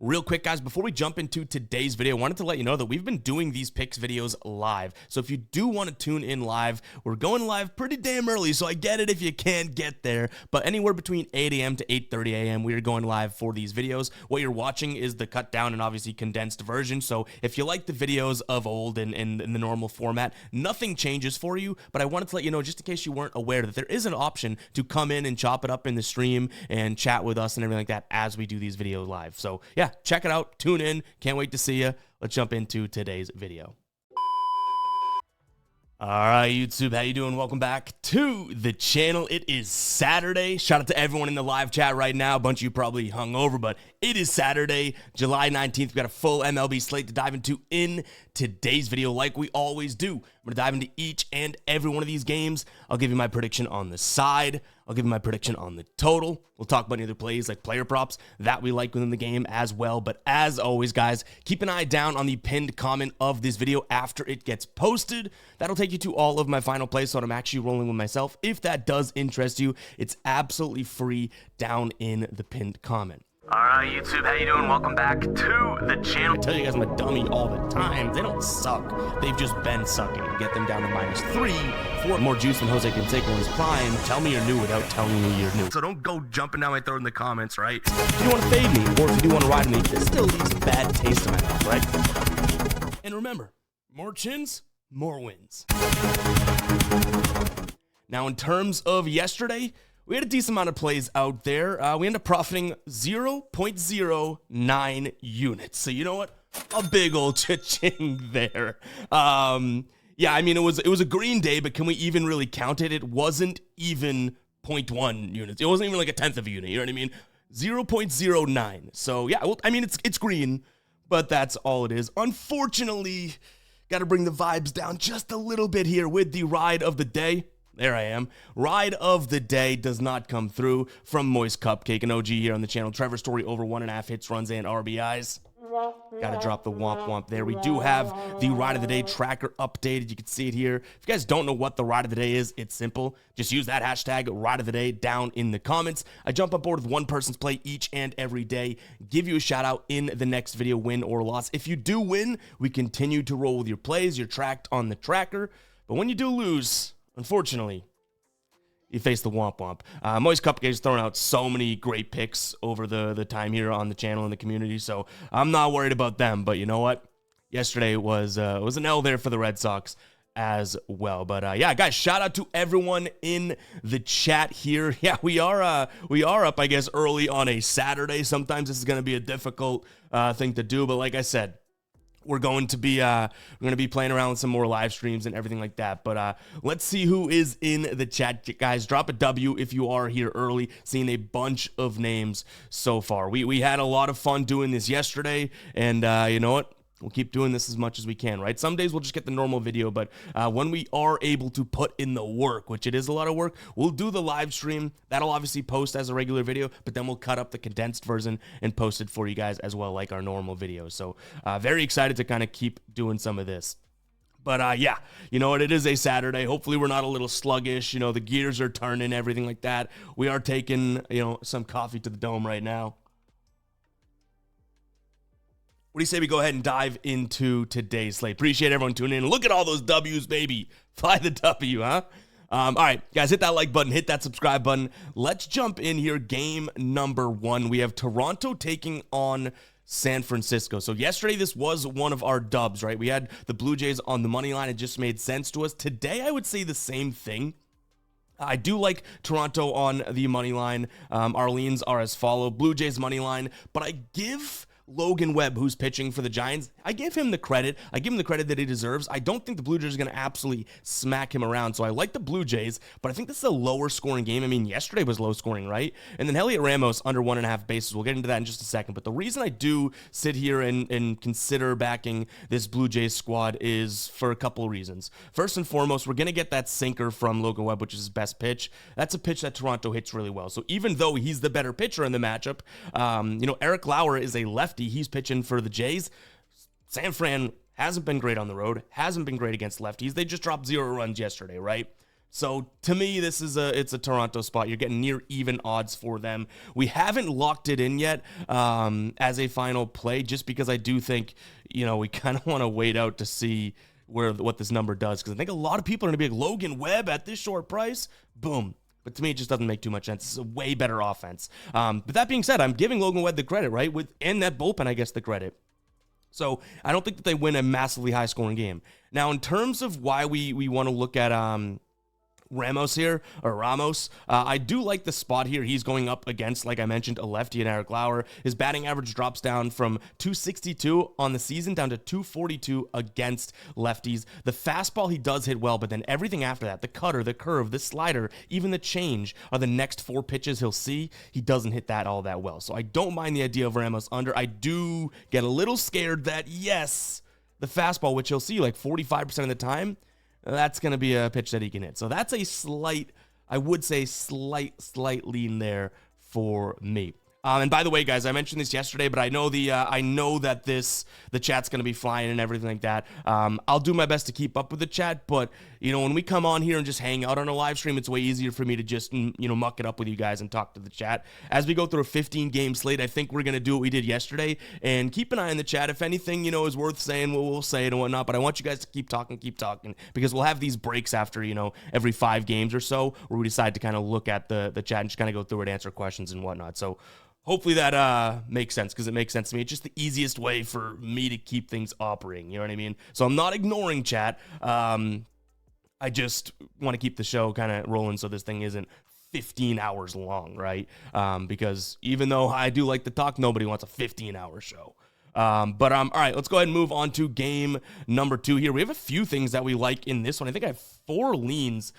Real quick, guys, before we jump into today's video, I wanted to let you know that we've been doing these picks videos live. So if you do want to tune in live, we're going live pretty damn early, so I get it if you can't get there. But anywhere between 8 a.m. to 8:30 a.m., we are going live for these videos. What you're watching is the cut down and obviously condensed version. So if you like the videos of old and in the normal format, nothing changes for you. But I wanted to let you know, just in case you weren't aware, that there is an option to come in and chop it up in the stream and chat with us and everything like that as we do these videos live. So yeah, check it out, tune in, can't wait to see you. Let's jump into today's video. All right, YouTube, how you doing? Welcome back to the channel. It is Saturday. Shout out to everyone in the live chat right now. A bunch of you probably hung over, but it is Saturday, July 19th. We've got a full MLB slate to dive into in today's video like we always do. I'm going to dive into each and every one of these games. I'll give you my prediction on the side. I'll give you my prediction on the total. We'll talk about any other plays like player props that we like within the game as well. But as always, guys, keep an eye down on the pinned comment of this video after it gets posted. That'll take you to all of my final plays, so I'm actually rolling with myself. If that does interest you, it's absolutely free down in the pinned comment. All right, YouTube, how you doing? Welcome back to the channel. I tell you guys I'm a dummy all the time. They don't suck. They've just been sucking. Get them down to -3 for more juice than Jose Canseco in his prime. Tell me you're new without telling me you're new. So don't go jumping down my throat in the comments, right? If you want to fade me, or if you do want to ride me, this still leaves a bad taste in my mouth, right? And remember, more chins, more wins. Now, in terms of yesterday, we had a decent amount of plays out there. We ended up profiting 0.09 units. So you know what? A big old cha-ching there. Yeah, I mean, it was a green day, but can we even really count it? It wasn't even 0.1 units. It wasn't even like a tenth of a unit. You know what I mean? 0.09. So yeah, well, I mean, it's green, but that's all it is. Unfortunately, got to bring the vibes down just a little bit here with the ride of the day. There I am. Ride of the day does not come through from Moist Cupcake, an OG here on the channel. Trevor Story over 1.5 hits, runs, and RBIs. Gotta drop the womp womp there. We do have the ride of the day tracker updated. You can see it here. If you guys don't know what the ride of the day is, it's simple. Just use that hashtag ride of the day down in the comments. I jump on board with one person's play each and every day. Give you a shout out in the next video, win or loss. If you do win, we continue to roll with your plays. You're tracked on the tracker. But when you do lose, unfortunately, you face the womp womp. Moist Cupcake has thrown out so many great picks over the time here on the channel and the community, so I'm not worried about them. But you know what? Yesterday was an L there for the Red Sox as well. But yeah, guys, shout out to everyone in the chat here. Yeah, we are up, I guess, early on a Saturday. Sometimes this is going to be a difficult thing to do, but like I said, we're going to be playing around with some more live streams and everything like that. But let's see who is in the chat, guys. Drop a W if you are here early. Seeing a bunch of names so far. We had a lot of fun doing this yesterday, and you know what? We'll keep doing this as much as we can, right? Some days we'll just get the normal video, but when we are able to put in the work, which it is a lot of work, we'll do the live stream. That'll obviously post as a regular video, but then we'll cut up the condensed version and post it for you guys as well, like our normal videos. So very excited to kind of keep doing some of this. But yeah, you know what? It is a Saturday. Hopefully we're not a little sluggish. You know, the gears are turning, everything like that. We are taking, you know, some coffee to the dome right now. What do you say we go ahead and dive into today's slate? Appreciate everyone tuning in. Look at all those W's, baby. Fly the W, huh? All right, guys, hit that like button, hit that subscribe button. Let's jump in here. Game number 1. We have Toronto taking on San Francisco. So yesterday, this was one of our dubs, right? We had the Blue Jays on the money line. It just made sense to us. Today, I would say the same thing. I do like Toronto on the money line. Our leans are as follow. Blue Jays money line, but I give Logan Webb, who's pitching for the Giants, I give him the credit. I give him the credit that he deserves. I don't think the Blue Jays are going to absolutely smack him around. So I like the Blue Jays, but I think this is a lower scoring game. I mean, yesterday was low scoring, right? And then Elliot Ramos under 1.5 bases. We'll get into that in just a second. But the reason I do sit here and consider backing this Blue Jays squad is for a couple of reasons. First and foremost, we're going to get that sinker from Logan Webb, which is his best pitch. That's a pitch that Toronto hits really well. So even though he's the better pitcher in the matchup, you know, Eric Lauer is a lefty. He's pitching for the Jays. San Fran hasn't been great on the road, hasn't been great against lefties. They just dropped 0 runs yesterday, right? So to me, it's a Toronto spot. You're getting near even odds for them. We haven't locked it in yet as a final play, just because I do think, we kind of want to wait out to see what this number does, because I think a lot of people are going to be like, Logan Webb at this short price, boom. But to me, it just doesn't make too much sense. It's a way better offense. But that being said, I'm giving Logan Webb the credit, right? And that bullpen, I guess, the credit. So I don't think that they win a massively high-scoring game. Now, in terms of why we want to look at Ramos, I do like the spot here. He's going up against, like I mentioned, a lefty and Eric Lauer. His batting average drops down from 262 on the season down to 242 against lefties. The fastball he does hit well, but then everything after that, the cutter, the curve, the slider, even the change are the next 4 pitches he'll see. He doesn't hit that all that well. So I don't mind the idea of Ramos under. I do get a little scared that, yes, the fastball, which he'll see like 45% of the time, that's going to be a pitch that he can hit. So that's a slight lean there for me. And by the way, guys, I mentioned this yesterday, but I know that the chat's going to be flying and everything like that. I'll do my best to keep up with the chat, but when we come on here and just hang out on a live stream, it's way easier for me to just muck it up with you guys and talk to the chat. As we go through a 15-game slate, I think we're going to do what we did yesterday and keep an eye on the chat. If anything is worth saying, we'll say it and whatnot. But I want you guys to keep talking, because we'll have these breaks after every 5 games or so where we decide to kind of look at the chat and just kind of go through it, answer questions and whatnot. So hopefully that makes sense, because it makes sense to me. It's just the easiest way for me to keep things operating. You know what I mean? So I'm not ignoring chat. I just want to keep the show kind of rolling so this thing isn't 15 hours long, right? Because even though I do like to talk, nobody wants a 15-hour show. All right, let's go ahead and move on to game number 2 here. We have a few things that we like in this one. I think I have 4 leans,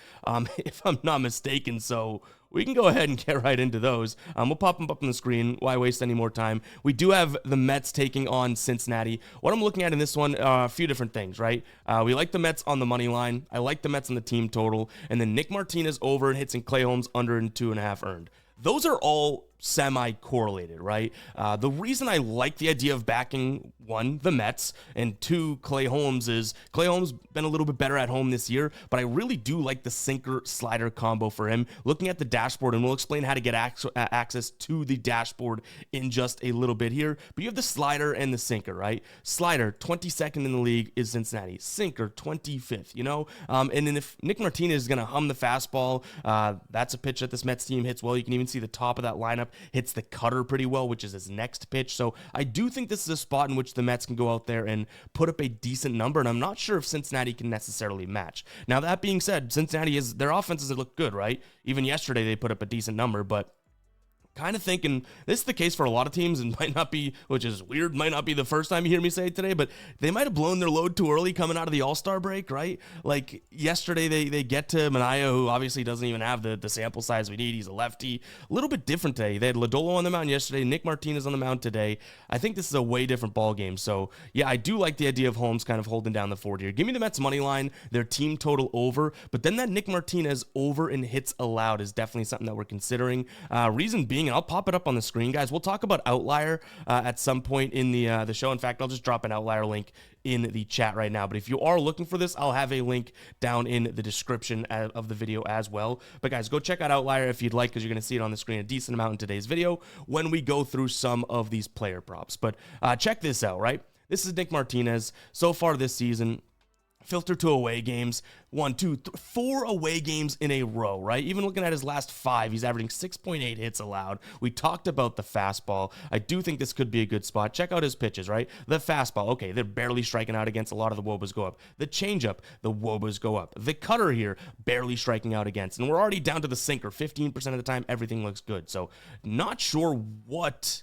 if I'm not mistaken, so we can go ahead and get right into those. We'll pop them up on the screen. Why waste any more time? We do have the Mets taking on Cincinnati. What I'm looking at in this one, a few different things, right? We like the Mets on the money line. I like the Mets on the team total. And then Nick Martinez over and hits and Clay Holmes under and 2.5 earned. Those are all semi-correlated, right? The reason I like the idea of backing, 1, the Mets, and 2, Clay Holmes, is Clay Holmes been a little bit better at home this year, but I really do like the sinker-slider combo for him. Looking at the dashboard, and we'll explain how to get access to the dashboard in just a little bit here, but you have the slider and the sinker, right? Slider, 22nd in the league is Cincinnati. Sinker, 25th, and then if Nick Martinez is going to hum the fastball, that's a pitch that this Mets team hits well. You can even see the top of that lineup hits the cutter pretty well, which is his next pitch. So I do think this is a spot in which the Mets can go out there and put up a decent number, and I'm not sure if Cincinnati can necessarily match. Now, that being said, their offenses look good, right? Even yesterday they put up a decent number, but kind of thinking this is the case for a lot of teams, and might not be, which is weird, might not be the first time you hear me say it today, but they might have blown their load too early coming out of the All-Star break, right? Like yesterday they get to Manaea, who obviously doesn't even have the sample size we need. He's a lefty. A little bit different today. They had Lodolo on the mound yesterday, Nick Martinez on the mound today. I think this is a way different ball game. So yeah, I do like the idea of Holmes kind of holding down the fort here. Give me the Mets money line, their team total over, but then that Nick Martinez over and hits allowed is definitely something that we're considering. Reason being, and I'll pop it up on the screen, guys. We'll talk about outlier at some point in the show. In fact, I'll just drop an outlier link in the chat right now. But if you are looking for this, I'll have a link down in the description of the video as well. But guys, go check out outlier if you'd like, because you're going to see it on the screen a decent amount in today's video when we go through some of these player props. But check this out, right? This is Nick Martinez so far this season. Filter to away games, 4 away games in a row, right? Even looking at his last 5, he's averaging 6.8 hits allowed. We talked about the fastball. I do think this could be a good spot. Check out his pitches, right? The fastball, okay, they're barely striking out against. A lot of the wobas go up. The changeup, the wobas go up. The cutter here, barely striking out against. And we're already down to the sinker. 15% of the time, everything looks good. So not sure what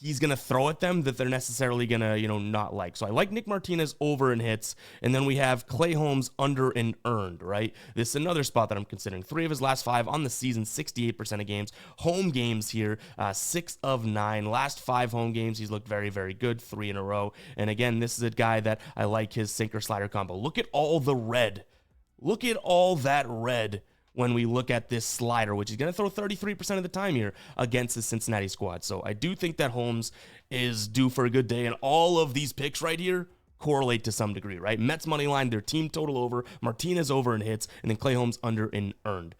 he's going to throw at them that they're necessarily going to, not like. So I like Nick Martinez over in hits, and then we have Clay Holmes under and earned, right? This is another spot that I'm considering. 3 of his last 5 on the season, 68% of games. Home games here, 6 of 9. Last 5 home games, he's looked very, very good, 3 in a row. And again, this is a guy that I like his sinker-slider combo. Look at all the red. Look at all that red when we look at this slider, which is going to throw 33% of the time here against the Cincinnati squad. So I do think that Holmes is due for a good day, and all of these picks right here, correlate to some degree, right? Mets money line, their team total over, Martinez over in hits, and then Clay Holmes under in earned.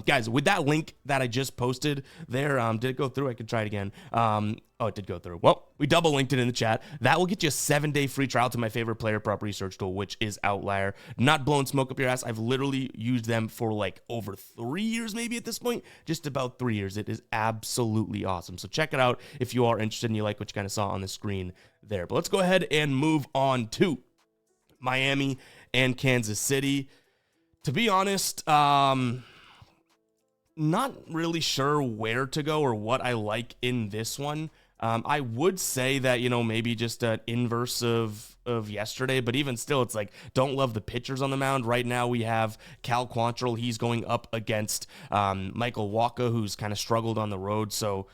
Guys, with that link that I just posted there, did it go through? I could try it again. Oh, it did go through. Well, we double linked it in the chat. That will get you a 7-day free trial to my favorite player prop research tool, which is Outlier. Not blowing smoke up your ass. I've literally used them for like over 3 years, maybe at this point, just about 3 years. It is absolutely awesome. So check it out if you are interested and you like what you kind of saw on the screen there. But let's go ahead and move on to Miami and Kansas City. To be honest, not really sure where to go or what I like in this one. I would say that, maybe just an inverse of yesterday, but even still, it's like, don't love the pitchers on the mound. Right now we have Cal Quantrill. He's going up against Michael Wacha, who's kind of struggled on the road. So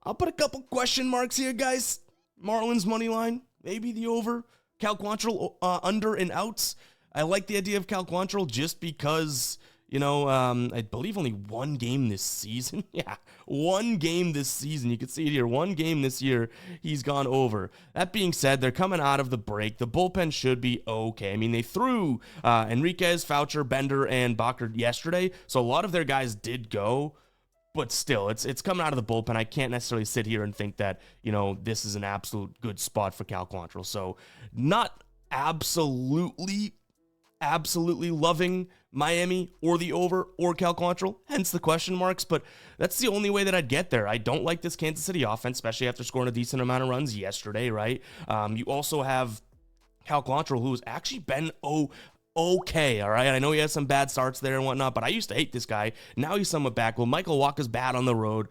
I'll put a couple question marks here, guys. Marlins money line, maybe the over. Cal Quantrill under and outs. I like the idea of Cal Quantrill just because, I believe only one game this season. Yeah, one game this season. You can see it here. One game this year, he's gone over. That being said, they're coming out of the break. The bullpen should be okay. I mean, they threw Enriquez, Foucher, Bender, and Bacher yesterday, so a lot of their guys did go. But still, it's coming out of the bullpen. I can't necessarily sit here and think that, this is an absolute good spot for Cal Quantrill. So not absolutely loving Miami or the over or Cal Quantrill, hence the question marks, but that's the only way that I'd get there. I don't like this Kansas City offense, especially after scoring a decent amount of runs yesterday, right? You also have Cal Quantrill, who's actually been okay, all right? I know he has some bad starts there and whatnot, but I used to hate this guy. Now he's somewhat back. Well, Michael Wacha's bad on the road.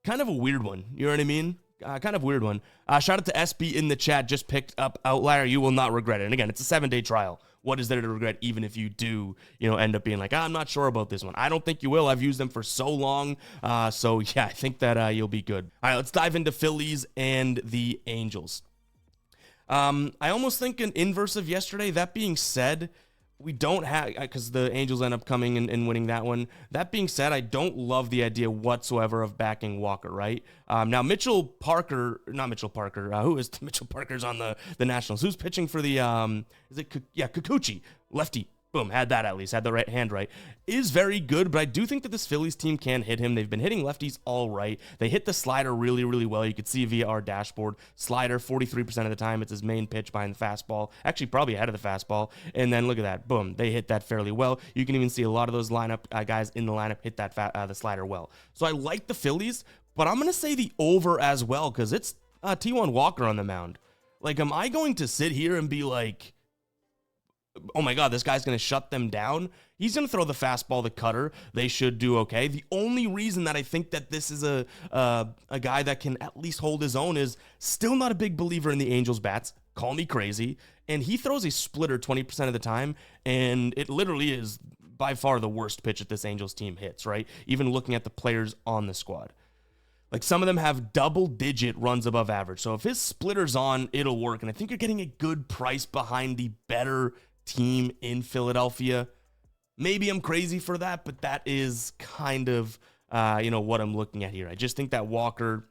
Kind of a weird one, you know what I mean? Kind of weird one. Shout out to SB in the chat, just picked up Outlier. You will not regret it. And again, it's a 7-day trial. What is there to regret, even if you do, end up being like, I'm not sure about this one. I don't think you will. I've used them for so long. So yeah, I think that you'll be good. All right, let's dive into Phillies and the Angels. I almost think an inverse of yesterday. That being said, we don't have, because the Angels end up coming and winning that one. That being said, I don't love the idea whatsoever of backing Wacha, right? Now, who is Mitchell Parker's on the Nationals? Who's pitching for the, Kikuchi, lefty. Boom, had that at least, had the right hand right. Is very good, but I do think that this Phillies team can hit him. They've been hitting lefties all right. They hit the slider really, really well. You could see via our dashboard. Slider, 43% of the time. It's his main pitch behind the fastball. Actually, probably ahead of the fastball. And then look at that. Boom, they hit that fairly well. You can even see a lot of those lineup guys in the lineup hit that the slider well. So I like the Phillies, but I'm going to say the over as well because it's T1 Walker on the mound. Like, am I going to sit here and be like, oh my God, this guy's going to shut them down? He's going to throw the fastball, the cutter. They should do okay. The only reason that I think that this is a guy that can at least hold his own is still not a big believer in the Angels bats. Call me crazy. And he throws a splitter 20% of the time, and it literally is by far the worst pitch that this Angels team hits, right? Even looking at the players on the squad. Like, some of them have double-digit runs above average. So if his splitter's on, it'll work. And I think you're getting a good price behind the better team in Philadelphia. Maybe I'm crazy for that, but that is kind of, what I'm looking at here. I just think that Walker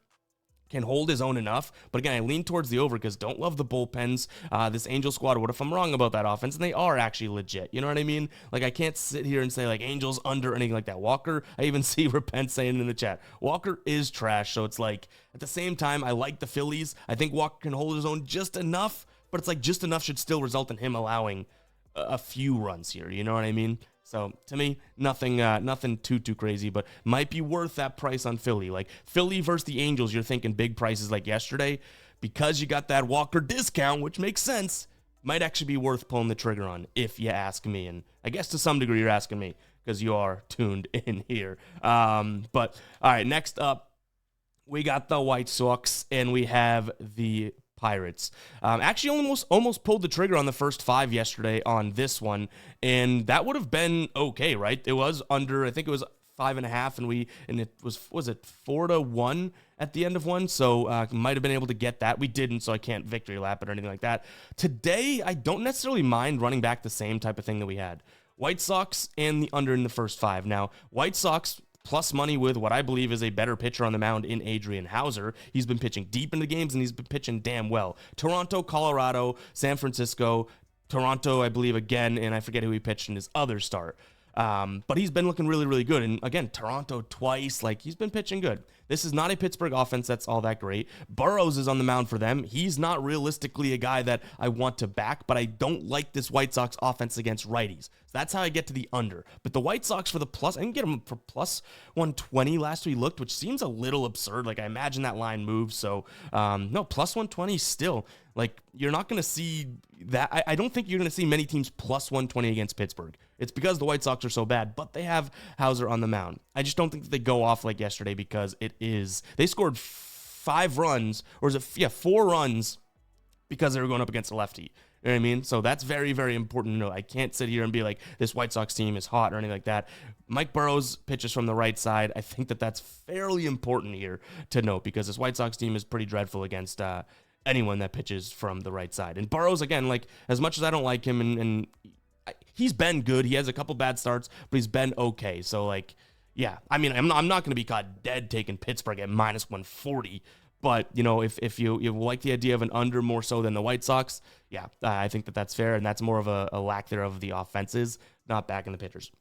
can hold his own enough. But again, I lean towards the over because don't love the bullpens. This Angel squad, what if I'm wrong about that offense? And they are actually legit. You know what I mean? Like, I can't sit here and say, like, Angels under or anything like that. Walker, I even see Repent saying in the chat, Walker is trash. So it's like, at the same time, I like the Phillies. I think Walker can hold his own just enough, but it's like just enough should still result in him allowing a few runs here. You know what I mean? So to me, nothing too crazy, but might be worth that price on Philly. Like Philly versus the Angels, you're thinking big prices like yesterday because you got that Walker discount, which makes sense. Might actually be worth pulling the trigger on, if you ask me. And I guess to some degree you're asking me because you are tuned in here. But all right, next up, we got the White Sox and we have the Pirates. Actually almost pulled the trigger on the first 5 yesterday on this one, and that would have been okay, right? It was under, I think it was 5.5, and it was it 4-1 at the end of one, so might have been able to get that. We didn't, so I can't victory lap it or anything like that. Today, I don't necessarily mind running back the same type of thing that we had. White Sox and the under in the first 5. Now, White Sox plus money with what I believe is a better pitcher on the mound in Adrian Hauser. He's been pitching deep into games, and he's been pitching damn well. Toronto, Colorado, San Francisco, Toronto, I believe, again, and I forget who he pitched in his other start. But he's been looking really, really good. And again, Toronto twice, like he's been pitching good. This is not a Pittsburgh offense that's all that great. Burrows is on the mound for them. He's not realistically a guy that I want to back, but I don't like this White Sox offense against righties. So that's how I get to the under. But the White Sox for the plus, I can get them for plus 120 last we looked, which seems a little absurd. Like I imagine that line moves. So no, plus 120 still. Like you're not going to see that. I don't think you're going to see many teams plus 120 against Pittsburgh. It's because the White Sox are so bad, but they have Hauser on the mound. I just don't think that they go off like yesterday because they scored 5 runs, or is it, 4 runs because they were going up against a lefty. You know what I mean? So that's very, very important to know. I can't sit here and be like, this White Sox team is hot or anything like that. Mike Burrows pitches from the right side. I think that that's fairly important here to note because this White Sox team is pretty dreadful against anyone that pitches from the right side. And Burrows, again, like as much as I don't like him and he's been good. He has a couple bad starts, but he's been okay. So, like, yeah. I mean, I'm not going to be caught dead taking Pittsburgh at minus 140. But, you know, if you like the idea of an under more so than the White Sox, yeah, I think that that's fair. And that's more of a lack there of the offenses, not backing the pitchers.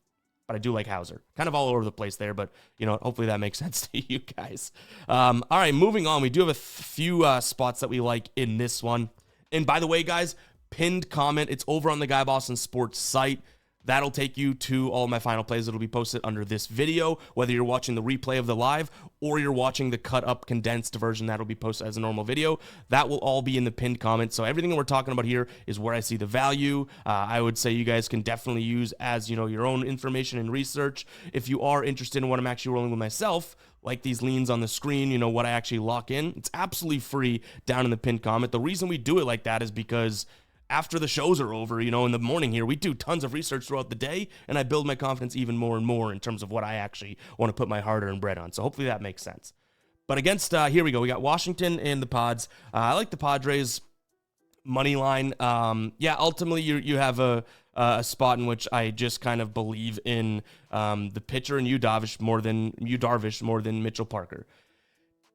But I do like Hauser. Kind of all over the place there, but, you know, hopefully that makes sense to you guys. All right, moving on. We do have a few spots that we like in this one. And by the way, guys, pinned comment. It's over on the Guy Boston Sports site. That'll take you to all my final plays that'll be posted under this video, whether you're watching the replay of the live or you're watching the cut up condensed version that'll be posted as a normal video. That will all be in the pinned comment. So everything that we're talking about here is where I see the value. I would say you guys can definitely use as, you know, your own information and research. If you are interested in what I'm actually rolling with myself, like these leans on the screen, you know, what I actually lock in, it's absolutely free down in the pinned comment. The reason we do it like that is because after the shows are over, you know, in the morning here, we do tons of research throughout the day, and I build my confidence even more and more in terms of what I actually want to put my hard-earned bread on. So hopefully that makes sense. But against, here we go. We got Washington and the Pods. I like the Padres money line. Yeah, ultimately you have a spot in which I just kind of believe in the pitcher and Yu Darvish more than Mitchell Parker.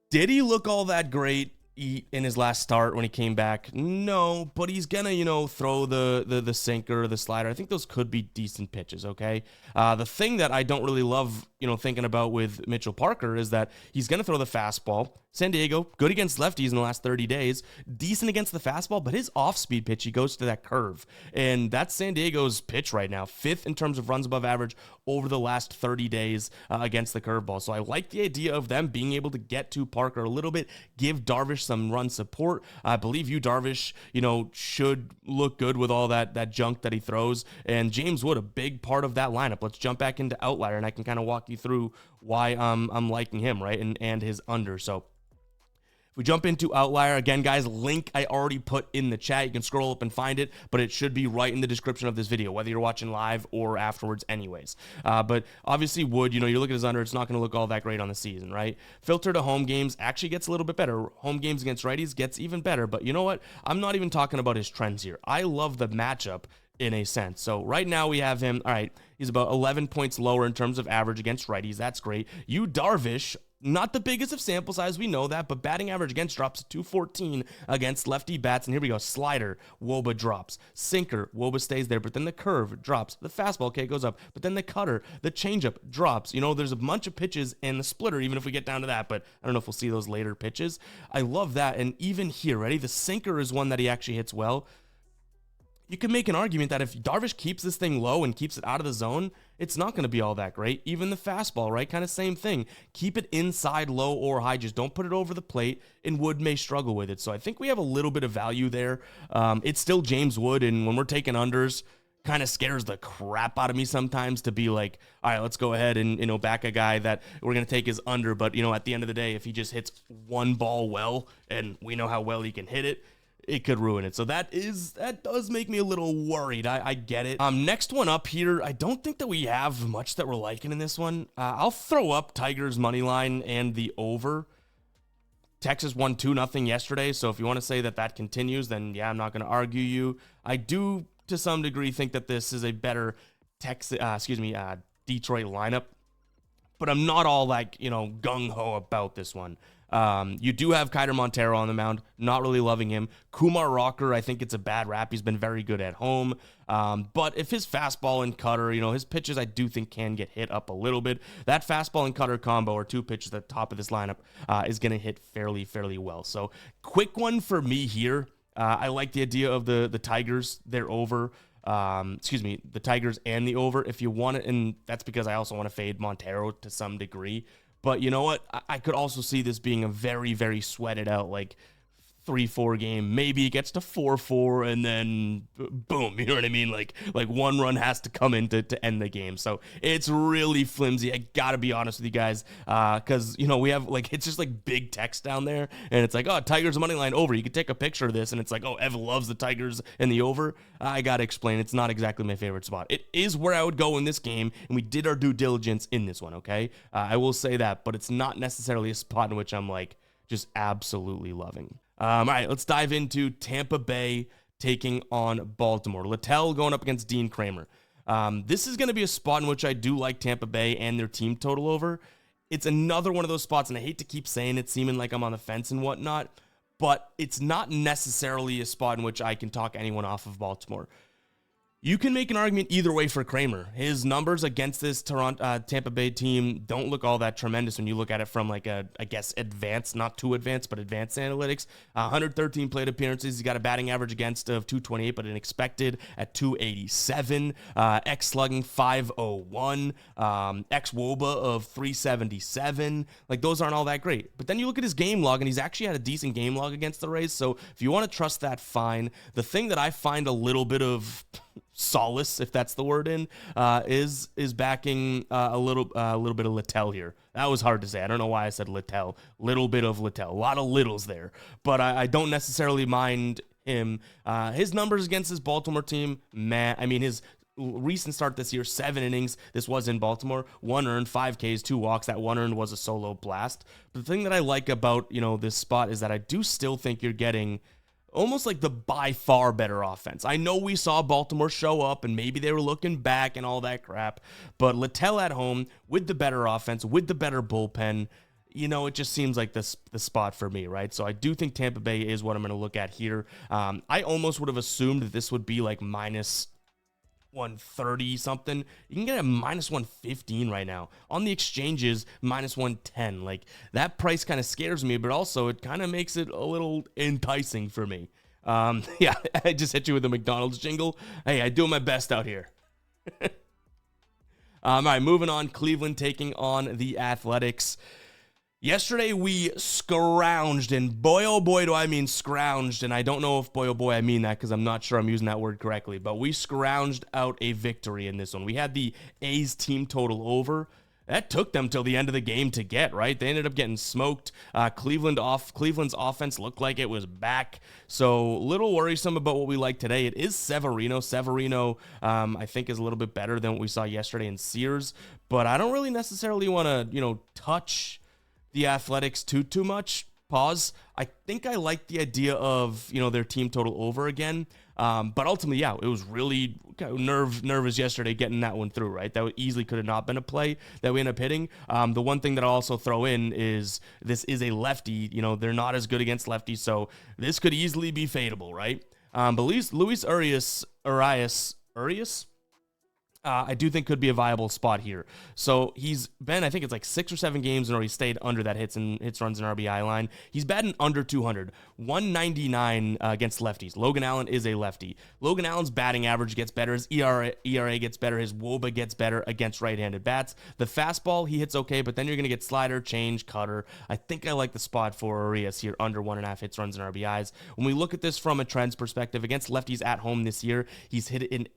Did he look all that great in his last start when he came back? No, but he's gonna, you know, throw the sinker or the slider. I think those could be decent pitches, okay? The thing that I don't really love, you know, thinking about with Mitchell Parker is that he's gonna throw the fastball. San Diego, good against lefties in the last 30 days, decent against the fastball, but his off-speed pitch, he goes to that curve. And that's San Diego's pitch right now, 5th in terms of runs above average over the last 30 days against the curveball. So I like the idea of them being able to get to Parker a little bit, give Darvish some run support. I believe Yu Darvish, you know, should look good with all that junk that he throws. And James Wood, a big part of that lineup. Let's jump back into Outlier, and I can kind of walk you through why I'm liking him, right, and his under. So we jump into Outlier. Again, guys, link I already put in the chat. You can scroll up and find it, but it should be right in the description of this video, whether you're watching live or afterwards anyways. But obviously Wood, you know, you look at his under, it's not going to look all that great on the season, right? Filter to home games actually gets a little bit better. Home games against righties gets even better, but you know what? I'm not even talking about his trends here. I love the matchup in a sense. So right now we have him, all right, he's about 11 points lower in terms of average against righties. That's great. Yu Darvish, not the biggest of sample size, we know that, but batting average against drops to 214 against lefty bats. And here we go. Slider, Woba drops. Sinker, Woba stays there, but then the curve drops. The fastball, okay, goes up, but then the cutter, the changeup drops. You know, there's a bunch of pitches and the splitter, even if we get down to that, but I don't know if we'll see those later pitches. I love that. And even here, ready? The sinker is one that he actually hits well. You can make an argument that if Darvish keeps this thing low and keeps it out of the zone, it's not going to be all that great. Even the fastball, right? Kind of same thing. Keep it inside, low or high. Just don't put it over the plate, and Wood may struggle with it. So I think we have a little bit of value there. It's still James Wood, and when we're taking unders, kind of scares the crap out of me sometimes to be like, all right, let's go ahead and, you know, back a guy that we're going to take his under. But, you know, at the end of the day, if he just hits one ball well, and we know how well he can hit it, it could ruin it. So that does make me a little worried. I get it. Next one up here, I don't think that we have much that we're liking in this one. I'll throw up Tigers money line and the over. Texas won 2-0 yesterday, so if you want to say that continues, then yeah, I'm not going to argue you. I do, to some degree, think that this is a better Detroit lineup. but I'm not all like, gung-ho about this one. You do have Kiter Montero on the mound. Not really loving him. Kumar Rocker, I think it's a bad rap. He's been very good at home. But if his fastball and cutter, his pitches I do think can get hit up a little bit. That fastball and cutter combo, or two pitches at the top of this lineup, is going to hit fairly well. So quick one for me here. I like the idea of the Tigers. They're over. The Tigers and the over. If you want it, and that's because I also want to fade Montero to some degree. But you know what? I could also see this being a very sweated out, like 3-4 game. Maybe it gets to 4-4 and then boom, you know what I mean? Like one run has to come in to end the game. So it's really flimsy. I gotta be honest with you guys, because we have it's just like big text down there, and it's like, oh, Tigers money line over. You could take a picture of this, and it's like, oh, Evan loves the Tigers and the over. I gotta explain, it's not exactly my favorite spot. It is where I would go in this game, and we did our due diligence in this one. Okay, I will say that, but it's not necessarily a spot in which I'm like just absolutely loving. All right, let's dive into Tampa Bay taking on Baltimore. Littell going up against Dean Kramer. This is going to be a spot in which I do like Tampa Bay and their team total over. It's another one of those spots, and I hate to keep saying it, seeming like I'm on the fence and whatnot, but it's not necessarily a spot in which I can talk anyone off of Baltimore. You can make an argument either way for Kramer. His numbers against this Tampa Bay team don't look all that tremendous when you look at it from advanced, not too advanced, but advanced analytics. 113 plate appearances. He's got a batting average against of 228, but an expected at 287. X slugging 501. X WOBA of 377. Those aren't all that great. But then you look at his game log, and he's actually had a decent game log against the Rays. So if you want to trust that, fine. The thing that I find a little bit of solace, if that's the word, is backing a little bit of Littell here. That was hard to say. I don't know why I said Littell. Little bit of Littell. A lot of littles there. But I don't necessarily mind him. His numbers against his Baltimore team, his recent start this year, 7 innings. This was in Baltimore. 1 earned, 5 Ks, 2 walks. That 1 earned was a solo blast. But the thing that I like about, this spot is that I do still think you're getting almost like the by far better offense. I know we saw Baltimore show up and maybe they were looking back and all that crap, but Littell at home with the better offense, with the better bullpen, it just seems like the spot for me, right? So I do think Tampa Bay is what I'm going to look at here. I almost would have assumed that this would be like minus 130 something. You can get a minus 115 right now on the exchanges, minus 110. That price kind of scares me, but also it kind of makes it a little enticing for me. Yeah, I just hit you with the McDonald's jingle. Hey, I do my best out here. All right, moving on. Cleveland taking on the Athletics. Yesterday, we scrounged, and boy, oh boy, do I mean scrounged, and I don't know if boy, oh boy, I mean that because I'm not sure I'm using that word correctly, but we scrounged out a victory in this one. We had the A's team total over. That took them till the end of the game to get, right? They ended up getting smoked. Cleveland's offense looked like it was back, so little worrisome about what we like today. It is Severino. Severino, I think, is a little bit better than what we saw yesterday in Sears, but I don't really necessarily want to, touch the Athletics too much. Pause. I think I like the idea of, their team total over again. But ultimately, yeah, it was really nervous yesterday getting that one through, right? That easily could have not been a play that we end up hitting. The one thing that I'll also throw in is this is a lefty. They're not as good against lefties, so this could easily be fadeable, right? But Luis Urias, I do think could be a viable spot here. So he's been, I think it's like 6 or 7 games in a row he stayed under that hits, runs, and RBI line. He's batting under 200, 199 against lefties. Logan Allen is a lefty. Logan Allen's batting average gets better. His ERA gets better. His WOBA gets better against right-handed bats. The fastball, he hits okay, but then you're going to get slider, change, cutter. I think I like the spot for Urias here, under 1.5 hits, runs, and RBIs. When we look at this from a trends perspective, against lefties at home this year, he's hit it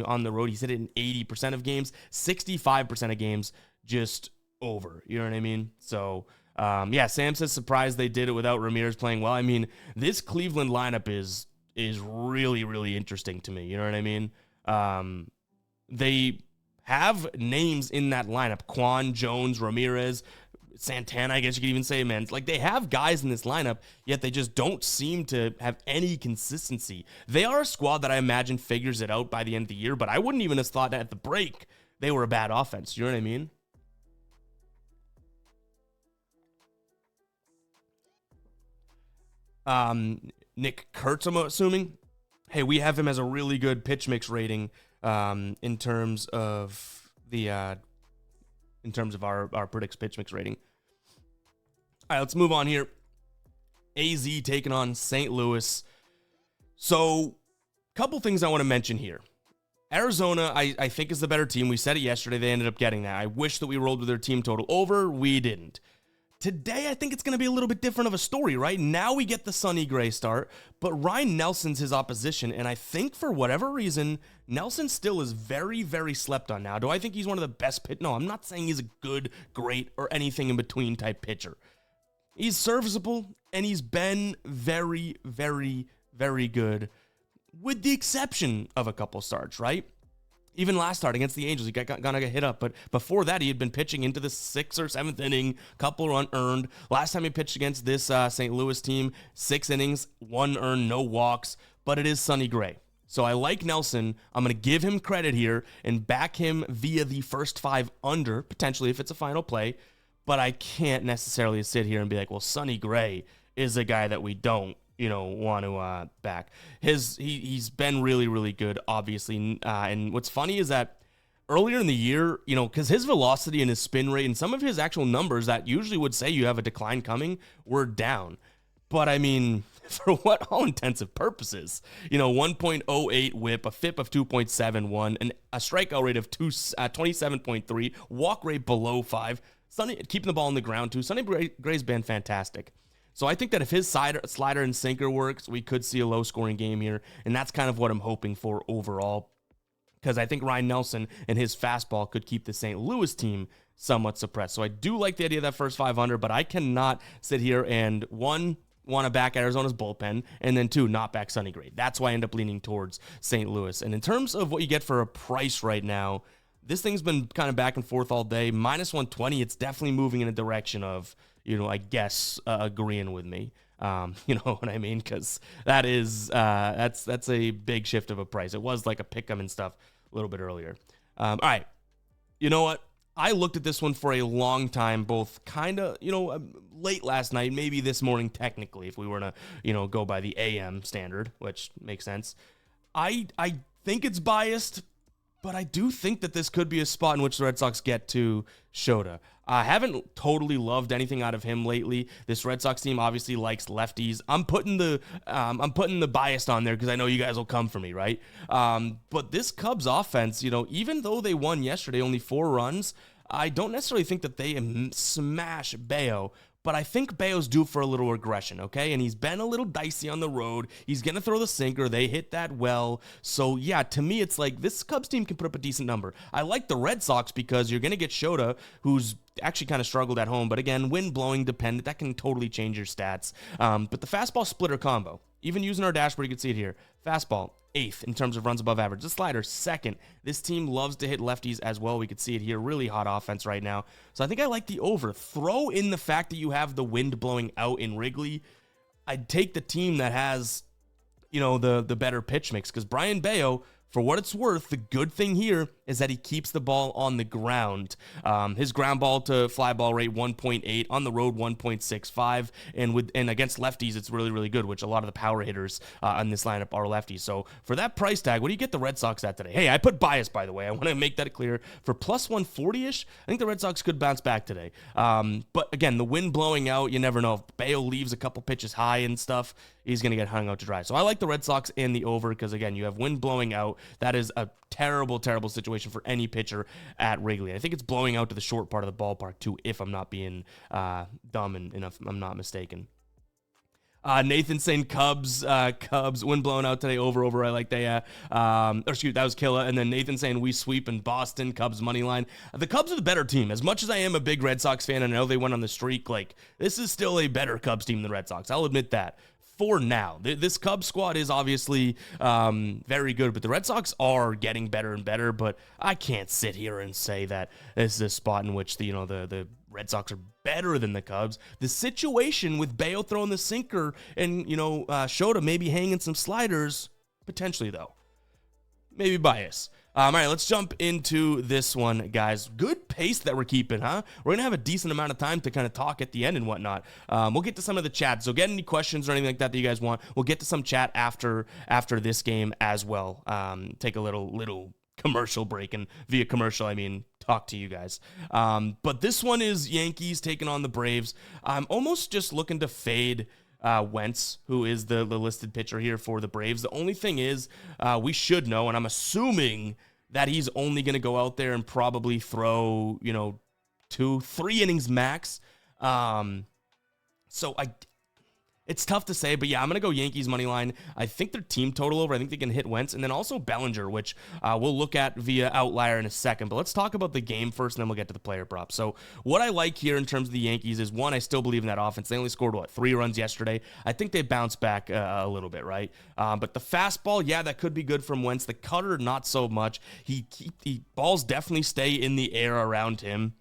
on the road, he's hit it in 80% of games, 65% of games just over. You know what I mean? So, Sam says surprised they did it without Ramirez playing well. I mean, this Cleveland lineup is really, really interesting to me. You know what I mean? They have names in that lineup. Quan, Jones, Ramirez, Santana, I guess you could even say, man. It's like they have guys in this lineup, yet they just don't seem to have any consistency. They are a squad that I imagine figures it out by the end of the year, but I wouldn't even have thought at the break they were a bad offense. You know what I mean? Nick Kurtz, I'm assuming. Hey, we have him as a really good pitch mix rating in terms of our predicts pitch mix rating. All right, let's move on here. AZ taking on St. Louis. So, couple things I want to mention here. Arizona, I think, is the better team. We said it yesterday. They ended up getting that. I wish that we rolled with their team total over. We didn't. Today, I think it's going to be a little bit different of a story, right? Now we get the Sonny Gray start, but Ryan Nelson's his opposition, and I think for whatever reason, Nelson still is very, very slept on now. Do I think he's one of the best No, I'm not saying he's a good, great, or anything in between type pitcher. He's serviceable, and he's been very, very, very good, with the exception of a couple starts, right? Even last start against the Angels, he gonna get hit up. But before that, he had been pitching into the 6th or 7th inning, couple unearned. Last time he pitched against this St. Louis team, 6 innings, 1 earned, no walks. But it is Sonny Gray. So I like Nelson. I'm going to give him credit here and back him via the first 5 under, potentially if it's a final play. But I can't necessarily sit here and be like, well, Sonny Gray is a guy that we don't want to back. He's been really, really good, obviously. And what's funny is that earlier in the year, because his velocity and his spin rate and some of his actual numbers that usually would say you have a decline coming were down. But I mean, for what all intensive purposes, 1.08 whip, a FIP of 2.71, and a strikeout rate of 27.3, walk rate below 5. Sonny keeping the ball on the ground too. Sonny Gray's been fantastic. So I think that if his slider and sinker works, we could see a low-scoring game here, and that's kind of what I'm hoping for overall, because I think Ryan Nelson and his fastball could keep the St. Louis team somewhat suppressed. So I do like the idea of that first 500, but I cannot sit here and, 1, want to back Arizona's bullpen, and then 2, not back Sonny Gray. That's why I end up leaning towards St. Louis. And in terms of what you get for a price right now, this thing's been kind of back and forth all day. Minus 120, it's definitely moving in a direction of, I guess, agreeing with me. You know what I mean? Because that's a big shift of a price. It was like a pick 'em and stuff a little bit earlier. All right. You know what? I looked at this one for a long time, both kind of, late last night, maybe this morning technically, if we were to, go by the AM standard, which makes sense. I think it's biased, but I do think that this could be a spot in which the Red Sox get to Shota. I haven't totally loved anything out of him lately. This Red Sox team obviously likes lefties. I'm putting the bias on there because I know you guys will come for me, right? But this Cubs offense, even though they won yesterday, only 4 runs, I don't necessarily think that they smash Bayo. But I think Bayo's due for a little regression, okay? And he's been a little dicey on the road. He's going to throw the sinker. They hit that well. So, yeah, to me, it's like this Cubs team can put up a decent number. I like the Red Sox because you're going to get Shota, who's actually kind of struggled at home. But, again, wind blowing dependent. That can totally change your stats. But the fastball splitter combo, even using our dashboard, you can see it here. Fastball, 8th in terms of runs above average. The slider, 2nd. This team loves to hit lefties as well. We could see it here. Really hot offense right now. So I think I like the over. Throw in the fact that you have the wind blowing out in Wrigley. I'd take the team that has, the better pitch mix. Because Brian Bayo, for what it's worth, the good thing here is that he keeps the ball on the ground. His ground ball to fly ball rate 1.8, on the road 1.65, and against lefties it's really, really good, which a lot of the power hitters on this lineup are lefties. So for that price tag, what do you get the Red Sox at today? Hey, I put bias, by the way. I want to make that clear. For plus 140-ish, I think the Red Sox could bounce back today. But again, the wind blowing out, you never know. If Bayo leaves a couple pitches high and stuff, he's going to get hung out to dry. So I like the Red Sox and the over because, again, you have wind blowing out. That is a terrible, terrible situation for any pitcher at Wrigley. I think it's blowing out to the short part of the ballpark, too, if I'm not being dumb and if I'm not mistaken. Nathan saying Cubs, wind blowing out today, over. I like that. That was Killa. And then Nathan saying we sweep in Boston, Cubs money line. The Cubs are the better team. As much as I am a big Red Sox fan and I know they went on the streak, this is still a better Cubs team than the Red Sox. I'll admit that. For now, this Cubs squad is obviously very good, but the Red Sox are getting better and better. But I can't sit here and say that this is a spot in which the Red Sox are better than the Cubs. The situation with Bayo throwing the sinker and Shota maybe hanging some sliders, potentially though. maybe bias. All right, let's jump into this one, guys. Good pace that we're keeping, huh? We're going to have a decent amount of time to kind of talk at the end and whatnot. We'll get to some of the chat, so get any questions or anything like that that you guys want. We'll get to some chat after this game as well. Take a little commercial break, and via commercial, I mean talk to you guys. But this one is Yankees taking on the Braves. I'm almost just looking to fade Wentz, who is the listed pitcher here for the Braves. The only thing is, we should know, and I'm assuming that he's only going to go out there and probably throw, 2-3 innings max. It's tough to say, but yeah, I'm going to go Yankees money line. I think their team total over. I think they can hit Wentz, and then also Bellinger, which we'll look at via outlier in a second. But let's talk about the game first, and then we'll get to the player props. So what I like here in terms of the Yankees is, one, I still believe in that offense. They only scored, 3 runs yesterday. I think they bounced back a little bit, right? But the fastball, yeah, that could be good from Wentz. The cutter, not so much. Balls definitely stay in the air around him.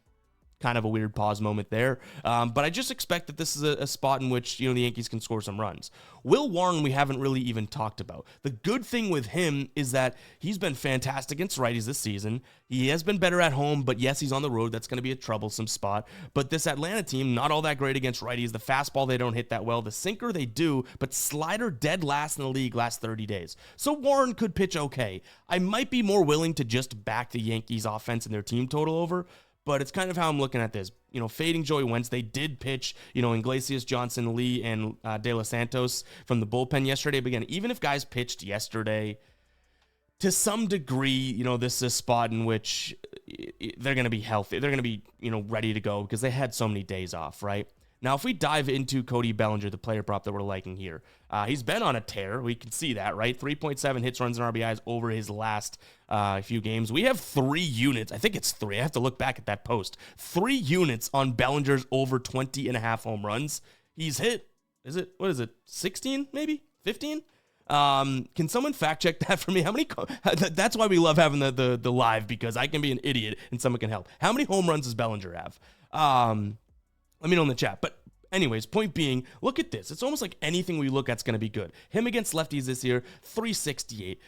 Kind of a weird pause moment there. But I just expect that this is a spot in which, the Yankees can score some runs. Will Warren, we haven't really even talked about. The good thing with him is that he's been fantastic against righties this season. He has been better at home, but yes, he's on the road. That's going to be a troublesome spot. But this Atlanta team, not all that great against righties. The fastball, they don't hit that well. The sinker, they do, but slider dead last in the league last 30 days. So Warren could pitch okay. I might be more willing to just back the Yankees offense and their team total over, but it's kind of how I'm looking at this. Fading Joey Wentz. They did pitch, Iglesias, Johnson, Lee, and De Los Santos from the bullpen yesterday. But again, even if guys pitched yesterday, to some degree, this is a spot in which they're going to be healthy. They're going to be, ready to go because they had so many days off, right? Now, if we dive into Cody Bellinger, the player prop that we're liking here, he's been on a tear. We can see that, right? 3.7 hits, runs, and RBIs over his last few games. We have 3 units. I think it's 3. I have to look back at that post. 3 units on Bellinger's over 20.5 home runs. He's hit, what is it, 16 maybe? 15? Can someone fact check that for me? How many? That's why we love having the live, because I can be an idiot and someone can help. How many home runs does Bellinger have? Let me know in the chat. But anyways, point being, look at this. It's almost like anything we look at's going to be good. Him against lefties this year, 368.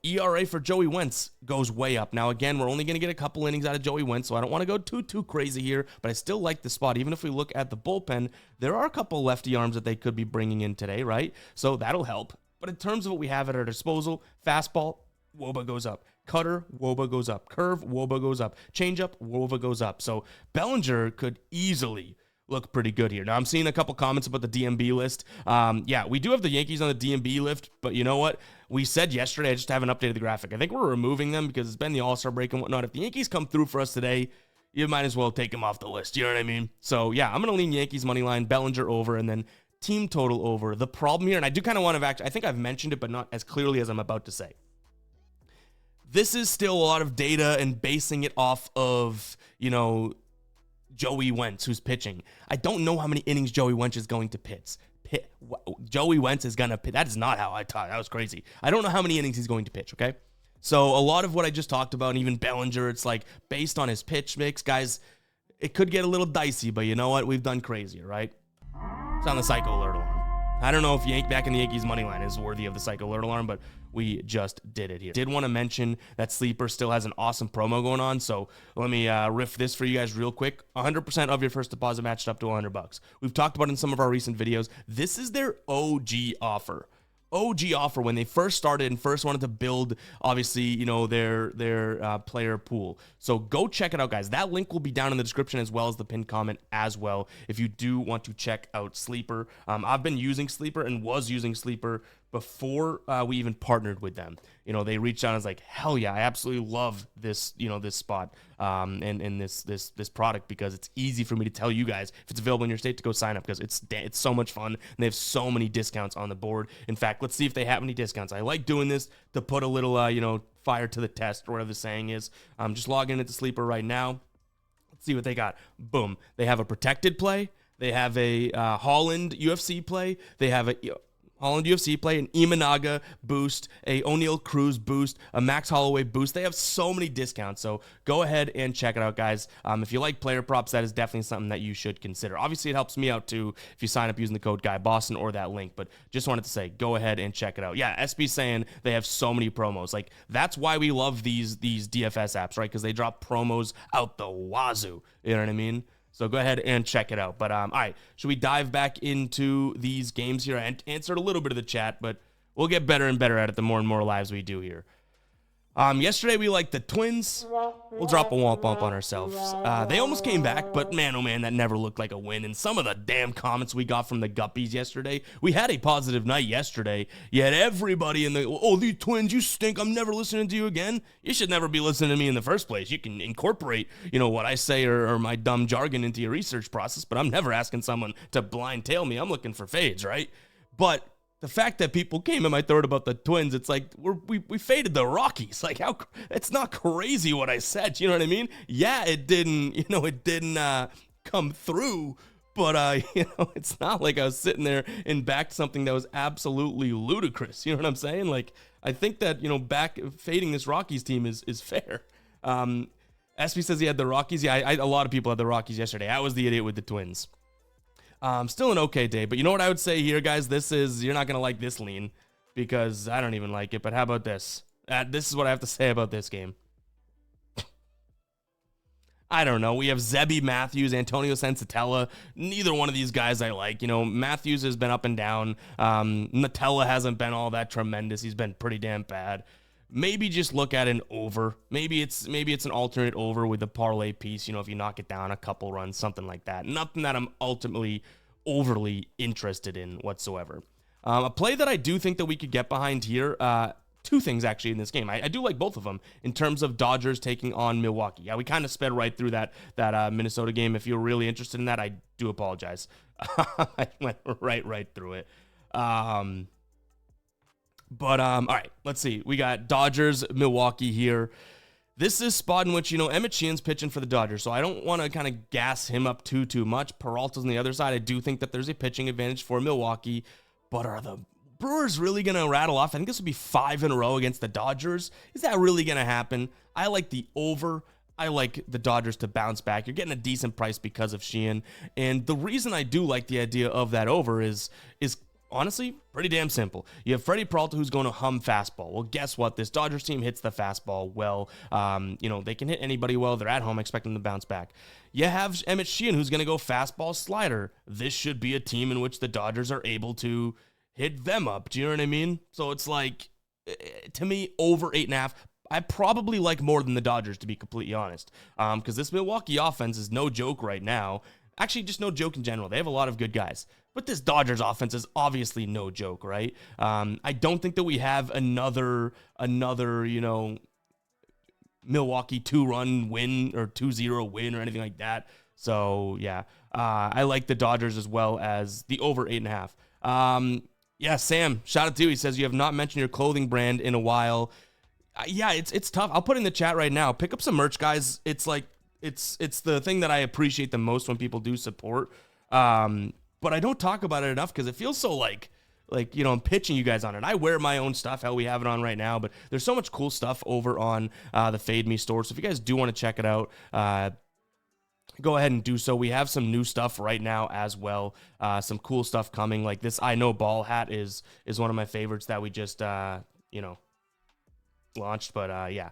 ERA for Joey Wentz goes way up. Now, again, we're only going to get a couple innings out of Joey Wentz, so I don't want to go too crazy here, but I still like the spot. Even if we look at the bullpen, there are a couple lefty arms that they could be bringing in today, right? So that'll help. But in terms of what we have at our disposal, fastball, WOBA goes up. Cutter, WOBA goes up. Curve, WOBA goes up. Changeup, WOBA goes up. So Bellinger could easily look pretty good here. Now, I'm seeing a couple comments about the DMB list. Yeah, we do have the Yankees on the DMB list, but you know what? We said yesterday, I just haven't updated the graphic. I think we're removing them because it's been the All-Star break and whatnot. If the Yankees come through for us today, you might as well take them off the list. You know what I mean? So, yeah, I'm going to lean Yankees money line, Bellinger over, and then team total over. The problem here, and I do kind of want to I think I've mentioned it, but not as clearly as I'm about to say. This is still a lot of data and basing it off of, Joey Wentz, who's pitching. I don't know how many innings Joey Wentz is going to pitch. Joey Wentz is going to pitch. That is not how I taught. That was crazy. I don't know how many innings he's going to pitch, okay? So a lot of what I just talked about, and even Bellinger, it's like based on his pitch mix, guys, it could get a little dicey, but you know what? We've done crazier, right? It's on the psycho alert alarm. I don't know if back in the Yankees money line is worthy of the psycho alert alarm, but we just did it here. Did want to mention that Sleeper still has an awesome promo going on, so let me riff this for you guys real quick. 100% of your first deposit matched up to $100. We've talked about it in some of our recent videos. This is their OG offer. When they first started and first wanted to build, obviously, their player pool. So go check it out, guys. That link will be down in the description as well as the pinned comment as well if you do want to check out Sleeper. I've been using Sleeper and was using Sleeper before we even partnered with them. They reached out and was like, hell yeah, I absolutely love this, this spot and this product, because it's easy for me to tell you guys if it's available in your state to go sign up, because it's so much fun and they have so many discounts on the board. In fact, let's see if they have any discounts. I like doing this to put a little, fire to the test, or whatever the saying is. I'm just logging into Sleeper right now. Let's see what they got. Boom. They have a protected play. They have a Holland UFC play. They have a... Holland UFC play, an Imanaga boost, a O'Neal Cruz boost, a Max Holloway boost. They have so many discounts, so go ahead and check it out, guys. If you like player props, that is definitely something that you should consider. Obviously, it helps me out too if you sign up using the code GuyBoston or that link, but just wanted to say, go ahead and check it out. Yeah, SB's saying they have so many promos. Like, that's why we love these DFS apps, right? Because they drop promos out the wazoo. You know what I mean? So go ahead and check it out. But all right, should we dive back into these games here? I answered a little bit of the chat, but we'll get better and better at it the more and more lives we do here. Yesterday we liked the Twins. We'll drop a womp bump on ourselves. They almost came back, but man, oh man, that never looked like a win. And some of the damn comments we got from the Guppies yesterday, we had a positive night yesterday, yet everybody in the, oh, these Twins, you stink, I'm never listening to you again. You should never be listening to me in the first place. You can incorporate, what I say or my dumb jargon into your research process, but I'm never asking someone to blind tail me. I'm looking for fades, right? But the fact that people came in my throat about the Twins, it's like we faded the Rockies. Like, how it's not crazy what I said. You know what I mean? Yeah, it didn't. It didn't come through. But it's not like I was sitting there and backed something that was absolutely ludicrous. You know what I'm saying? Like, I think that back fading this Rockies team is fair. SB says he had the Rockies. Yeah, a lot of people had the Rockies yesterday. I was the idiot with the Twins. Still an okay day, but you know what I would say here, guys? You're not going to like this lean because I don't even like it, but how about this? This is what I have to say about this game. I don't know. We have Zebby Matthews, Antonio Sensatella. Neither one of these guys I like. Matthews has been up and down. Nutella hasn't been all that tremendous. He's been pretty damn bad. Maybe just look at an over. Maybe it's an alternate over with a parlay piece, if you knock it down a couple runs, something like that. Nothing that I'm ultimately overly interested in whatsoever. A play that I do think that we could get behind here, two things actually in this game. I do like both of them in terms of Dodgers taking on Milwaukee. Yeah, we kind of sped right through that Minnesota game. If you're really interested in that, I do apologize. I went right through it. But, all right, let's see. We got Dodgers, Milwaukee here. This is a spot in which, Emmett Sheehan's pitching for the Dodgers, so I don't want to kind of gas him up too much. Peralta's on the other side. I do think that there's a pitching advantage for Milwaukee, but are the Brewers really going to rattle off? I think this would be 5 in a row against the Dodgers. Is that really going to happen? I like the over. I like the Dodgers to bounce back. You're getting a decent price because of Sheehan, and the reason I do like the idea of that over is honestly, pretty damn simple. You have Freddie Peralta who's going to hum fastball. Well, guess what? This Dodgers team hits the fastball well. They can hit anybody well. They're at home. Expect them to bounce back. You have Emmett Sheehan who's going to go fastball slider. This should be a team in which the Dodgers are able to hit them up. Do you know what I mean? So it's like, to me, over 8.5. I probably like more than the Dodgers, to be completely honest, because this Milwaukee offense is no joke right now. Actually, just no joke in general. They have a lot of good guys. But this Dodgers offense is obviously no joke, right? I don't think that we have another Milwaukee 2-run win or 2-0 win or anything like that. So, yeah, I like the Dodgers as well as the over 8.5. Yeah, Sam, shout out to you. He says, you have not mentioned your clothing brand in a while. Yeah, it's tough. I'll put it in the chat right now. Pick up some merch, guys. It's like, it's the thing that I appreciate the most when people do support. But I don't talk about it enough because it feels so like I'm pitching you guys on it. I wear my own stuff. Hell, we have it on right now. But there's so much cool stuff over on the Fade Me store. So if you guys do want to check it out, go ahead and do so. We have some new stuff right now as well. Some cool stuff coming. Like this I Know Ball hat is one of my favorites that we just launched. But yeah.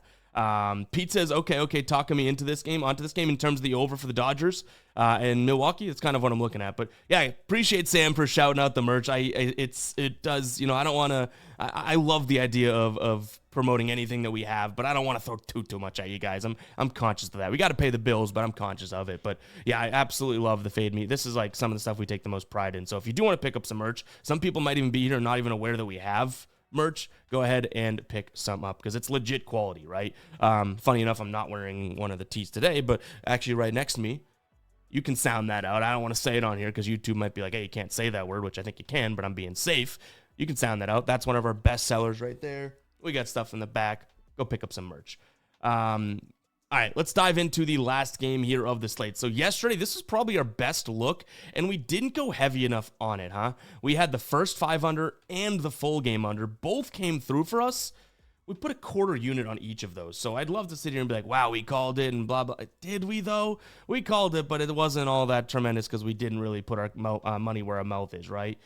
Pete says, okay, talking me onto this game in terms of the over for the Dodgers and Milwaukee. It's kind of what I'm looking at. But yeah, I appreciate Sam for shouting out the merch. It does, I don't want to, I love the idea of promoting anything that we have, but I don't want to throw too much at you guys. I'm conscious of that. We got to pay the bills, but I'm conscious of it. But yeah, I absolutely love the Fade Me. This is like some of the stuff we take the most pride in. So if you do want to pick up some merch, some people might even be here not even aware that we have merch, go ahead and pick some up because it's legit quality, right? Funny enough, I'm not wearing one of the tees today, but actually right next to me, you can sound that out. I don't want to say it on here because YouTube might be like, hey, you can't say that word, which I think you can, but I'm being safe. You can sound that out. That's one of our best sellers right there. We got stuff in the back. Go pick up some merch. All right, let's dive into the last game here of the slate. So yesterday, this was probably our best look, and we didn't go heavy enough on it, huh? We had the first 5 under and the full game under. Both came through for us. We put a quarter unit on each of those. So I'd love to sit here and be like, wow, we called it and blah, blah. Did we, though? We called it, but it wasn't all that tremendous because we didn't really put our money where our mouth is, right?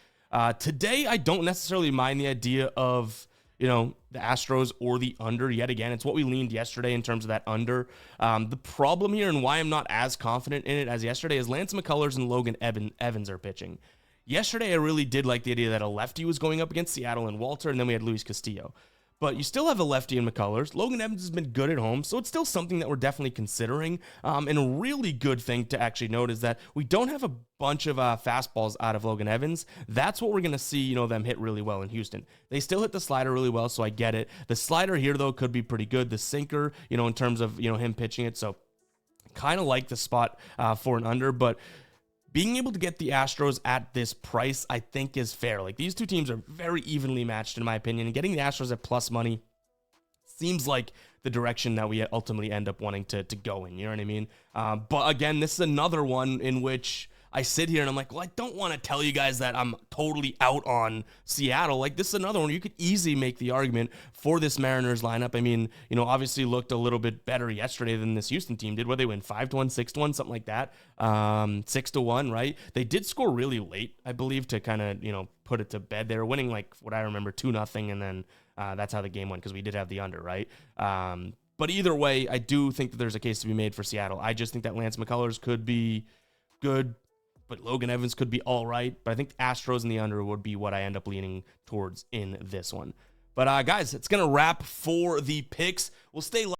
Today, I don't necessarily mind the idea of, the Astros or the under yet again. It's what we leaned yesterday in terms of that under. The problem here and why I'm not as confident in it as yesterday is Lance McCullers and Logan Evans are pitching. Yesterday, I really did like the idea that a lefty was going up against Seattle and Walter, and then we had Luis Castillo. But you still have a lefty in McCullers. Logan Evans has been good at home, so it's still something that we're definitely considering. And a really good thing to actually note is that we don't have a bunch of fastballs out of Logan Evans. That's what we're going to see, them hit really well in Houston. They still hit the slider really well, so I get it. The slider here, though, could be pretty good. The sinker, in terms of, him pitching it. So kind of like the spot for an under, but being able to get the Astros at this price, I think, is fair. Like, these two teams are very evenly matched, in my opinion, and getting the Astros at plus money seems like the direction that we ultimately end up wanting to go in. You know what I mean? But again, this is another one in which I sit here and I'm like, well, I don't want to tell you guys that I'm totally out on Seattle. Like, this is another one you could easily make the argument for this Mariners lineup. I mean, obviously looked a little bit better yesterday than this Houston team did. Where they win 5-1, 6-1, something like that. 6-1, right? They did score really late, I believe, to kind of, put it to bed. They were winning, like, what I remember, 2-0, and then that's how the game went because we did have the under, right? But either way, I do think that there's a case to be made for Seattle. I just think that Lance McCullers could be good, but Logan Evans could be all right. But I think the Astros and the under would be what I end up leaning towards in this one. But guys, it's going to wrap for the picks. We'll stay live.